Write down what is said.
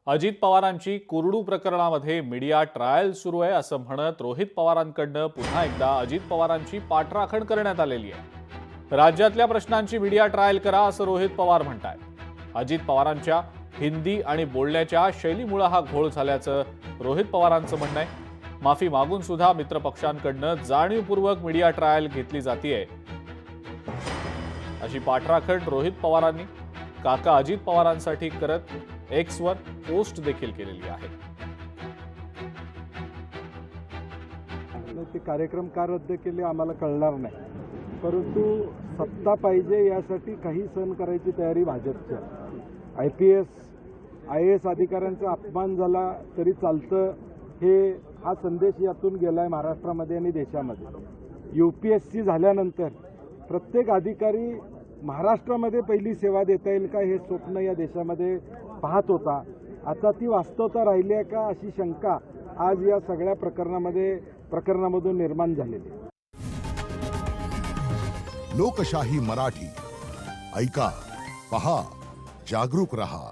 अजित पवारांची कुरडू प्रकरणामध्ये media trial सुरू आहे असं म्हणत रोहित पवारांकडनं पुन्हा एकदा अजित पवारांची पाठराखण करण्यात आलेली आहे। राज्यातल्या प्रश्नांची मीडिया ट्रायल करा असं रोहित पवार म्हणतायत। अजित पवारांच्या हिंदी आणि बोलण्याच्या शैलीमुळे हा घोळ झाल्याचं रोहित पवारांचं म्हणणं आहे। माफी मागून सुद्धा मित्रपक्षांकडनं जाणीवपूर्वक मीडिया ट्रायल घेतली जातीये अशी पाठराखण रोहित पवारांनी काका अजित पवारांसाठी करत एक्सवर पोस्ट देखील केलेली आहे। ते कार्यक्रम का रद्द केले आम्हाला कळणार नाही, परंतु सत्ता पाहिजे यासाठी काही सहन करायची तयारी भाजपची। IPS IAS अधिकाऱ्यांचा अपमान झाला तरी चालतं, हा संदेश यातून गेलाय महाराष्ट्रामध्ये आणि देशामध्ये। UPSC झाल्यानंतर प्रत्येक अधिकारी महाराष्ट्रामध्ये पहिली सेवा देता येईल का हे स्वप्न या देशामध्ये पाहत होता। आता ती वास्तवता राहिली आहे का अशी शंका आज या सगळ्या प्रकरणामधून निर्माण झालेली आहे। लोकशाही मराठी ऐका, पहा, जागरूक रहा।